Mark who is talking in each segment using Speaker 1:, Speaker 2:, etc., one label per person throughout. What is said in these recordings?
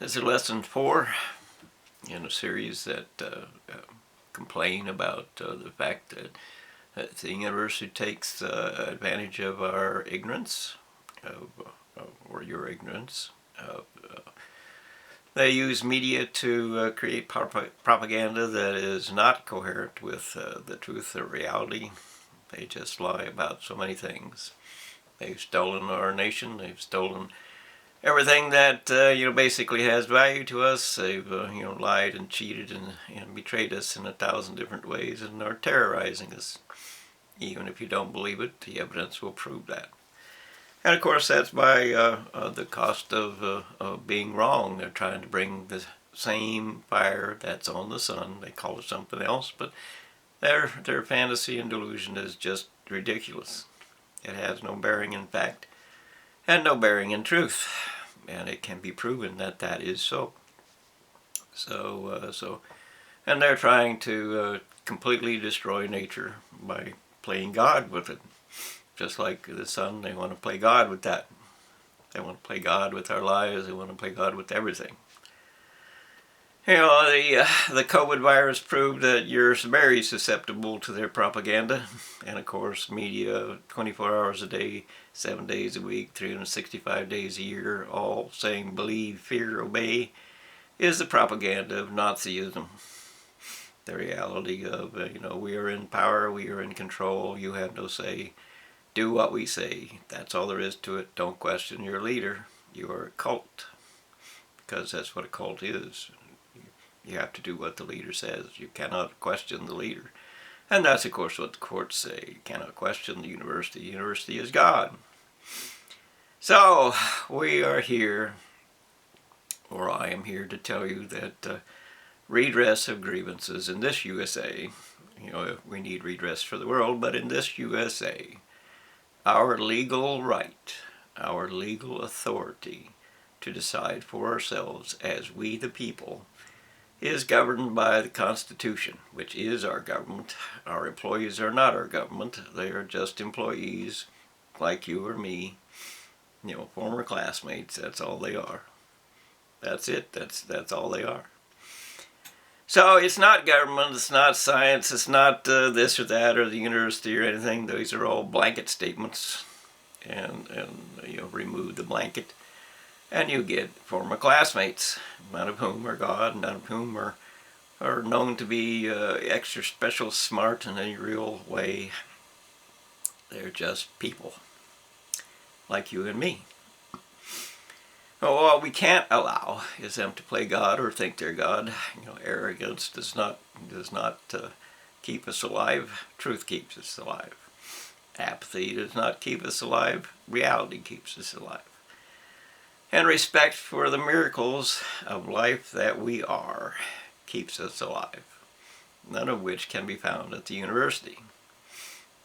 Speaker 1: This is lesson 4 in a series that complain about the fact that the university takes advantage of our ignorance, or your ignorance. They use media to create propaganda that is not coherent with the truth or reality. They just lie about so many things. They've stolen our nation. They've stolen everything that basically has value to us. They've lied and cheated and betrayed us in 1,000 different ways and are terrorizing us. Even if you don't believe it, the evidence will prove that. And of course, that's by the cost of being wrong. They're trying to bring the same fire that's on the sun. They call it something else, but their fantasy and delusion is just ridiculous. It has no bearing in fact and no bearing in truth, and it can be proven that that is so. And they're trying to completely destroy nature by playing God with it. Just like the sun, they want to play God with that. They want to play God with our lives. They want to play God with everything. The COVID virus proved that you're very susceptible to their propaganda. And of course, media 24 hours a day, 7 days a week, 365 days a year, all saying believe, fear, obey, is the propaganda of Nazism. The reality of, we are in power, we are in control, you have no say. Do what we say. That's all there is to it. Don't question your leader. You are a cult. Because that's what a cult is. You have to do what the leader says. You cannot question the leader. And that's, of course, what the courts say. You cannot question the university. The university is God. So, we are here, or I am here to tell you that redress of grievances in this USA, we need redress for the world, but in this USA, our legal right, our legal authority to decide for ourselves as we the people is governed by the Constitution, which is our government. Our employees are not our government. They are just employees like you or me, former classmates. That's all they are. That's it. That's all they are. So it's not government, it's not science, it's not this or that or the university or anything. Those are all blanket statements. And remove the blanket. And you get former classmates, none of whom are God, none of whom are known to be extra special smart in any real way. They're just people, like you and me. What we can't allow is them to play God or think they're God. Arrogance does not keep us alive. Truth keeps us alive. Apathy does not keep us alive. Reality keeps us alive. And respect for the miracles of life that we are keeps us alive. None of which can be found at the university.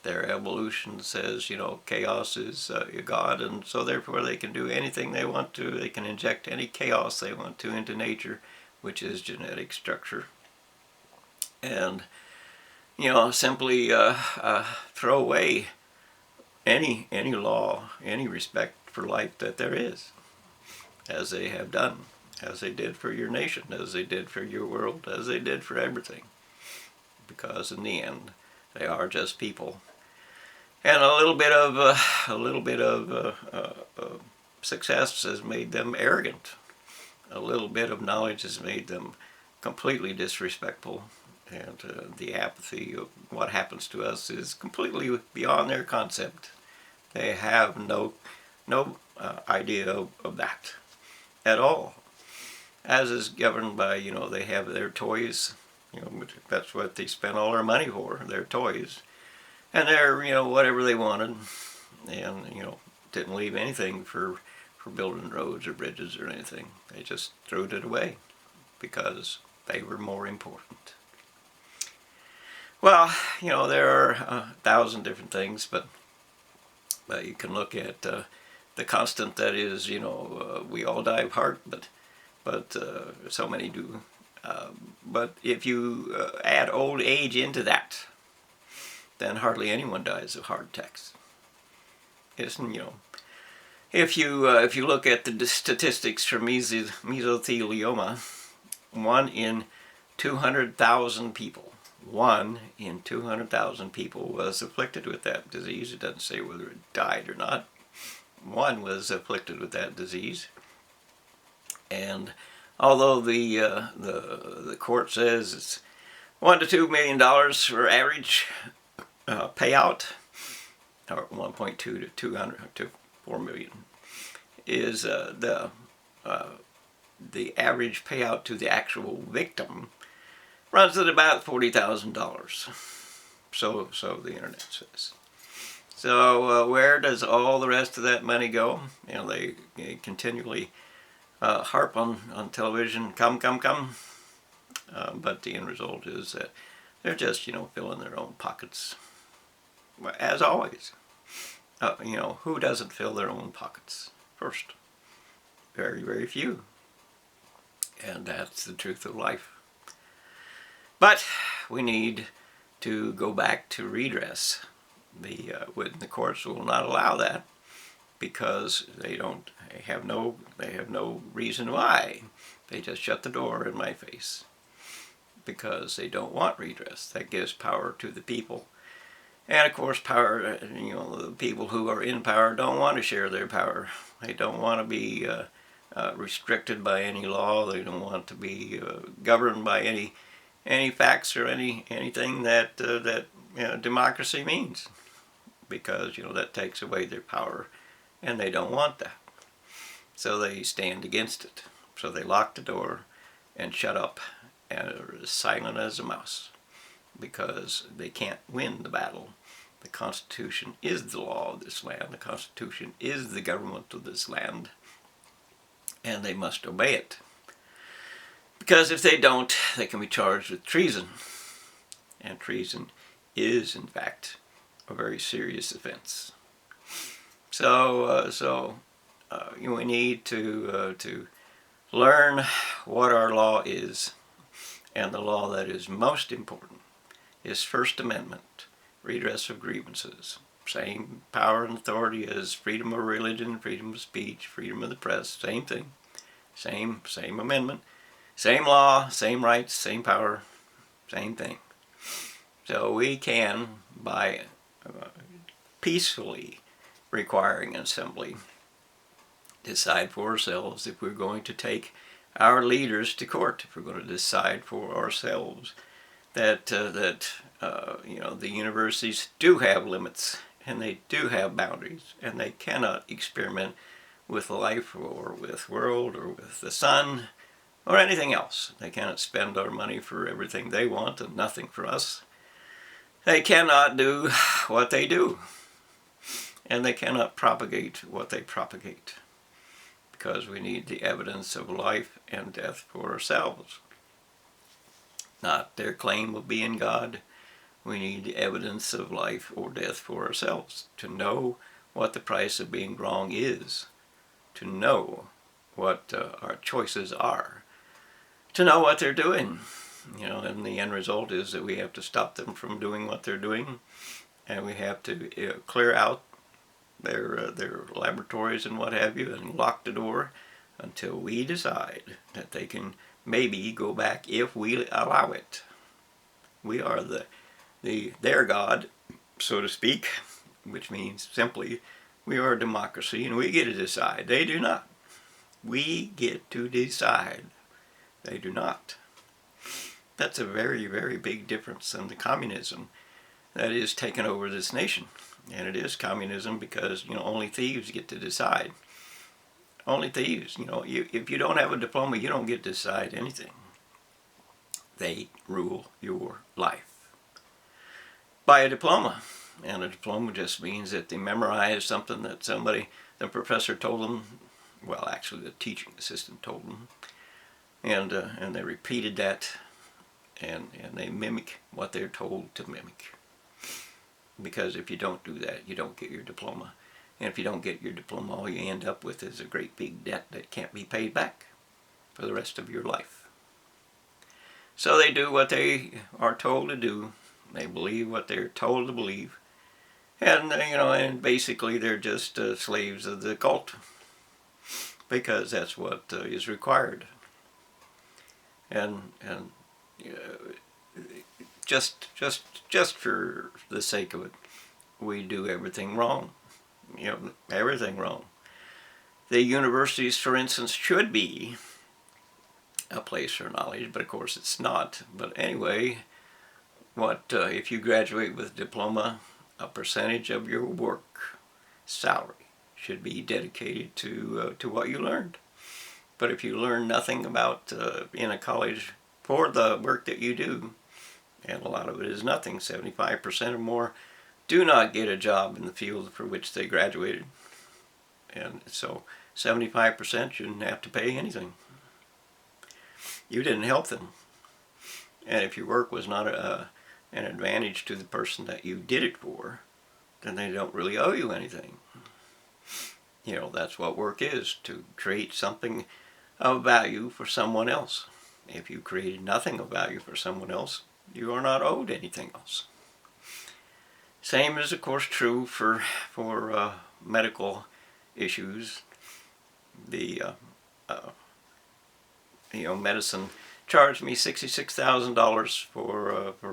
Speaker 1: Their evolution says, chaos is God, and so therefore they can do anything they want to. They can inject any chaos they want to into nature, which is genetic structure. And, simply throw away any law, any respect for life that there is, as they have done, as they did for your nation, as they did for your world, as they did for everything. Because in the end, they are just people. And a little bit of success has made them arrogant. A little bit of knowledge has made them completely disrespectful. And the apathy of what happens to us is completely beyond their concept. They have no idea of that at all. As is governed by, they have their toys. That's what they spent all our money for, their toys. And they're, whatever they wanted. And, didn't leave anything for building roads or bridges or anything. They just threw it away because they were more important. Well, there are 1,000 different things, but you can look at the constant that is, we all die of heart, but so many do. But if you add old age into that, then hardly anyone dies of heart attacks. It's if you look at the statistics for mesothelioma, 1 in 200,000 people, 1 in 200,000 people was afflicted with that disease. It doesn't say whether it died or not. 1 was afflicted with that disease. And although the court says it's $1 to $2 million for average payout, or 1.2 to 200 to 4 million, is the average payout to the actual victim runs at about $40,000. So the internet says. So where does all the rest of that money go? You know, they continually harp on television, come. But the end result is that they're just, filling their own pockets. As always. Who doesn't fill their own pockets first? Very, very few. And that's the truth of life. But we need to go back to redress. The courts will not allow that because they have no reason why. They just shut the door in my face because they don't want redress. That gives power to the people. And of course, power, the people who are in power don't want to share their power. They don't want to be restricted by any law. They don't want to be governed by any facts or anything that democracy means, because that takes away their power, and they don't want that. So they stand against it. So they lock the door and shut up and are as silent as a mouse, because they can't win the battle. The Constitution is the law of this land. The Constitution is the government of this land, and they must obey it. Because if they don't, they can be charged with treason. And treason is, in fact, a very serious offense. So we need to learn what our law is. And the law that is most important is First Amendment, redress of grievances. Same power and authority as freedom of religion, freedom of speech, freedom of the press, same thing. Same amendment. Same law, same rights, same power, same thing. So we can, by peacefully requiring an assembly, decide for ourselves if we're going to take our leaders to court, if we're going to decide for ourselves that the universities do have limits, and they do have boundaries, and they cannot experiment with life or with world or with the sun or anything else. They cannot spend our money for everything they want and nothing for us. They cannot do what they do. And they cannot propagate what they propagate. Because we need the evidence of life and death for ourselves. Not their claim of being God. We need the evidence of life or death for ourselves. To know what the price of being wrong is. To know what our choices are. To know what they're doing. And the end result is that we have to stop them from doing what they're doing, and we have to clear out their laboratories and what have you, and lock the door until we decide that they can maybe go back if we allow it. We are their God, so to speak, which means simply we are a democracy and we get to decide. They do not. We get to decide. They do not. That's a very, very big difference than the communism that is taken over this nation. And it is communism because, only thieves get to decide. Only thieves. If you don't have a diploma, you don't get to decide anything. They rule your life by a diploma. And a diploma just means that they memorized something that the professor told them. Well, actually, the teaching assistant told them. And they repeated that, and they mimic what they're told to mimic. Because if you don't do that, you don't get your diploma. And if you don't get your diploma, all you end up with is a great big debt that can't be paid back for the rest of your life. So they do what they are told to do. They believe what they're told to believe. And, and basically they're just slaves of the cult, because that's what is required. And just for the sake of it, we do everything wrong. Everything wrong. The universities, for instance, should be a place for knowledge, but of course it's not. But anyway, if you graduate with a diploma, a percentage of your work salary should be dedicated to what you learned. But if you learn nothing about in a college for the work that you do, and a lot of it is nothing, 75% or more do not get a job in the field for which they graduated. And so 75% shouldn't have to pay anything. You didn't help them. And if your work was not an advantage to the person that you did it for, then they don't really owe you anything. That's what work is, to create something of value for someone else. If you created nothing of value for someone else, you are not owed anything else. Same is, of course, true for medical issues. The medicine charged me $66,000 for